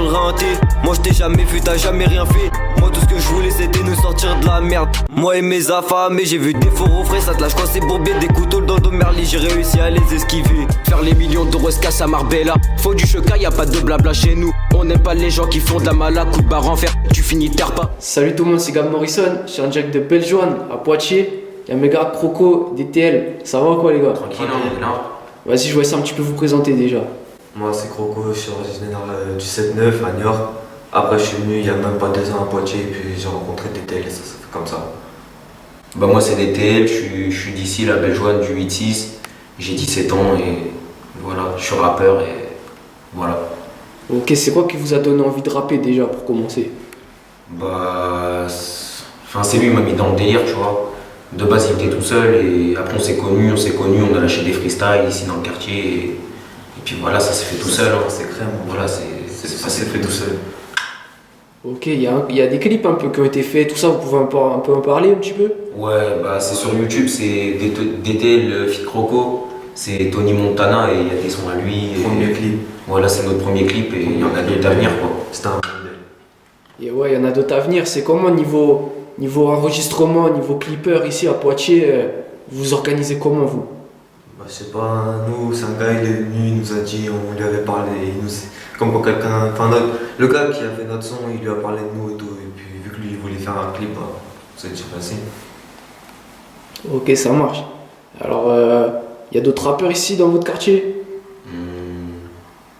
le rinté. Moi je t'ai jamais vu, t'as jamais rien fait. Moi tout ce que je voulais c'était nous sortir de la merde. Moi et mes affamés, j'ai vu des faux refrains. Ça te lâche quand c'est bourbier, des couteaux dans le dos merli. J'ai réussi à les esquiver. Faire les millions d'euros escasse à Marbella. Faut du choca, y a pas de blabla chez nous. On n'aime pas les gens qui font de la mala. Coup de barre en fer, tu finis terre pas. Salut tout le monde, c'est Gab Morrison. Je suis en direct de Bellejoine à Poitiers. Y'a mes gars Croco, DTL. Ça va quoi les gars? Tranquille, on est là. Vas-y, je vais essayer un petit peu vous présenter déjà. Moi c'est Croco, je suis originaire du 7-9 à Niort. Après je suis venu il y a même pas 2 ans à Poitiers et puis j'ai rencontré DTL et ça fait comme ça. Bah moi c'est DTL, je suis d'ici, la Bellejoine du 8-6. J'ai 17 ans et voilà, je suis rappeur et voilà. Ok, c'est quoi qui vous a donné envie de rapper déjà pour commencer? Bah, c'est lui qui m'a mis dans le délire, tu vois. De base il était tout seul et après on s'est connus, on a lâché des freestyles ici dans le quartier et puis voilà, ça s'est fait tout seul. Hein. C'est crème. Voilà, ça s'est fait tout seul. Ok, il y a des clips un peu qui ont été faits, tout ça, vous pouvez un peu en parler un petit peu? Ouais, bah c'est sur YouTube, c'est DTL Fit Croco, c'est Tony Montana et il y a des sons à lui. Premier clip. Voilà, c'est notre premier clip et il y en a d'autres à venir quoi. C'était un modèle. Et ouais, il y en a d'autres à venir. C'est comment niveau enregistrement, niveau clipper ici à Poitiers, vous organisez comment vous? Bah, je sais pas, nous, c'est un gars, il est venu, il nous a dit, on lui avait parlé, comme quand quelqu'un, le gars qui a fait notre son, il lui a parlé de nous et tout, et puis vu que lui, il voulait faire un clip, bah, ça a été facile. Ok, ça marche. Alors, il y a d'autres rappeurs ici dans votre quartier?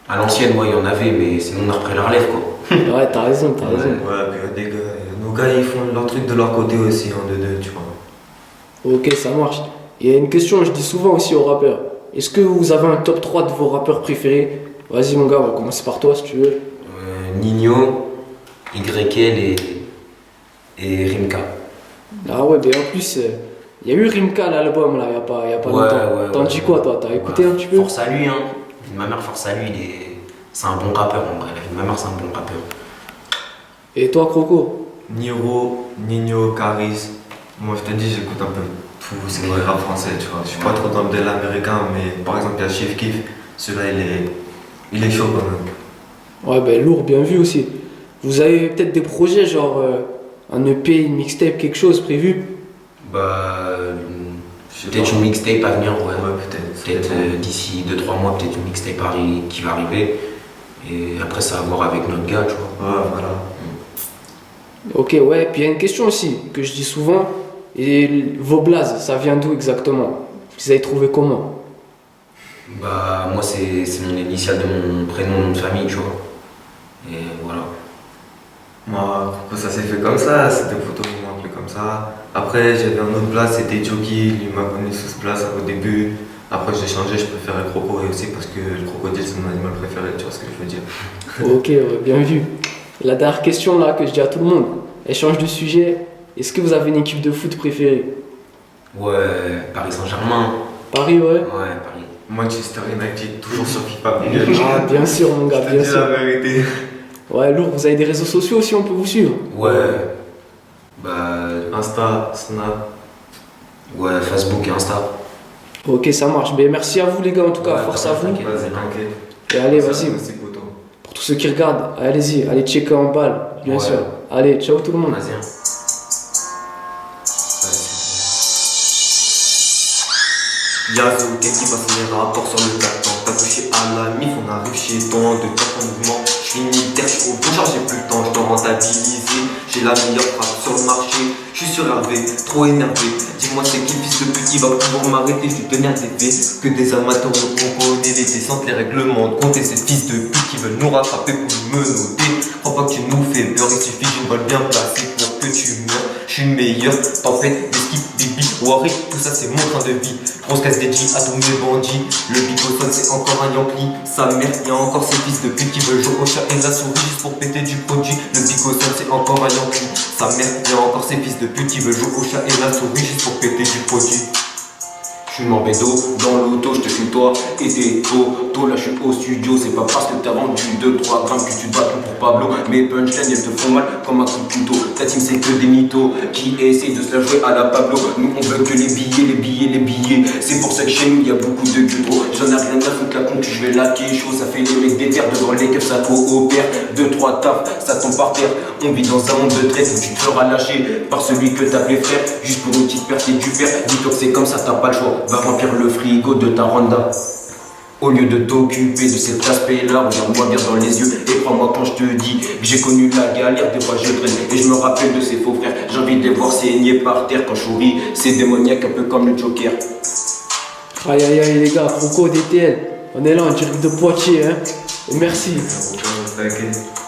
À l'ancienne, ouais, il y en avait, mais sinon on a repris la relève quoi. Ouais, t'as raison. Ouais, puis il y a des gars, nos gars, ils font leur truc de leur côté aussi, en 2-2, tu vois. Ok, ça marche. Il y a une question que je dis souvent aussi aux rappeurs. Est-ce que vous avez un top 3 de vos rappeurs préférés? Vas-y mon gars, on va commencer par toi si tu veux. Nino, YL et Rimka. Ah ouais, ben en plus, il y a eu Rimka l'album là, il y a pas longtemps. Ouais, T'en dis quoi toi? T'as écouté un petit peu? Force à lui, hein. Ma mère, force à lui, c'est un bon rappeur en vrai. Ma mère, c'est un bon rappeur. Et toi Croco? Nino, Caris. Moi, je te dis, j'écoute un peu tout, c'est le rap français, tu vois. Je suis pas trop dans le délire américain, mais par exemple, il y a Chief Keef. Celui-là, il est chaud quand même. Ouais, ben lourd, bien vu aussi. Vous avez peut-être des projets genre un EP, une mixtape, quelque chose prévu? Bah, peut-être une mixtape à venir, ouais. Peut-être. Peut-être d'ici 2-3 mois, peut-être une mixtape qui va arriver. Et après, ça va voir avec notre gars, tu vois. Ouais, voilà. Ok, ouais, puis il y a une question aussi que je dis souvent. Et vos blazes, ça vient d'où exactement? Vous avez trouvé comment? Bah, moi, c'est mon initial de mon prénom, nom de famille, tu vois. Et voilà. Moi, ça s'est fait comme ça, c'était photos qui m'ont appelé comme ça. Après, j'avais un autre blaze, c'était Jockey, lui m'a connu sous ce blaze au début. Après, j'ai changé, je préférais Croco aussi parce que le crocodile, c'est mon animal préféré, tu vois ce que je veux dire. Ok, ouais, bien vu. La dernière question là que je dis à tout le monde, elle change de sujet. Est-ce que vous avez une équipe de foot préférée? Ouais, Paris Saint-Germain. Paris, ouais. Ouais, Paris. Manchester United, toujours sur FIFA. Ah, bien sûr, mon gars, Je te bien dis sûr. la vérité. Ouais, lourd, vous avez des réseaux sociaux aussi, on peut vous suivre? Ouais. Bah, Insta, Snap. ouais, Facebook et Insta. Ok, ça marche. Mais merci à vous les gars, en tout cas, Ouais, force à vous. t'inquiète. Vas-y, t'inquiète. Et allez, vas-y. Merci, Poto. Pour tous ceux qui regardent, allez-y, allez checker en balle, bien Ouais. sûr. Allez, ciao tout le monde. Vas-y. Hein. Yazo, qu'est-ce qui passe les rapports sur le plateau? T'as touché à la mif, on arrive chez toi, de temps en mouvement. J'finis terre, j'suis au bouchard, j'ai plus le temps, j'dois rentabiliser. J'ai la meilleure frappe sur le marché, j'suis sur Hervé, trop énervé. Dis-moi c'est qui le fils de pute qui va pouvoir m'arrêter, j'vais tenir des V. Que des amateurs, on connaît les descentes, les règlements de compte. Et ces fils de pute qui veulent nous rattraper pour nous menotter. Crois pas que tu nous fais peur, il suffit d'une balle bien placée pour que tu meurs. J'suis le meilleur, tempête, esquive, bibi, warrior, tout ça c'est mon train de vie. Grosse casse des G à tous mes bandits. Le bigoton c'est encore un Yankee. Sa mère, y'a encore ces fils de pute qui veulent jouer au chat et la souris juste pour péter du produit. Le bigoton c'est encore un Yankee. Sa mère, y'a encore ces fils de pute qui veulent jouer au chat et la souris juste pour péter du produit. J'fume en bédo, dans l'auto, j'te fume toi et t'es tôt. Là j'suis au studio, c'est pas parce que t'as vendu 2-3 grammes que tu dois tout pour Pablo. Mes punchlines elles te font mal comme un coup de couteau. Ta team c'est que des mythos qui essayent de se la jouer à la Pablo. Nous on veut que les billets, les billets, les billets. C'est pour ça que chez nous y a beaucoup de gutro. J'en ai rien à foutre la compte, je vais laquer chaud. Ça fait les mecs des terres devant les keufs, ça coopère. 2-3 taf, ça tombe par terre. On vit dans un monde de traite où tu te feras lâcher par celui que t'appelais frère. Juste pour une petite perte et du père. Dis-toi que c'est comme ça, t'as pas le choix. Va remplir le frigo de ta Honda. Au lieu de t'occuper de cet aspect-là, regarde-moi bien dans les yeux et crois-moi quand je te dis que j'ai connu la galère, des fois je traîne et je me rappelle de ces faux frères. J'ai envie de les voir saigner par terre quand je souris, c'est démoniaque un peu comme le Joker. Aïe aïe aïe les gars, Rocco DTL, on est là en direct de Poitiers, hein. Et merci. T'inquiète.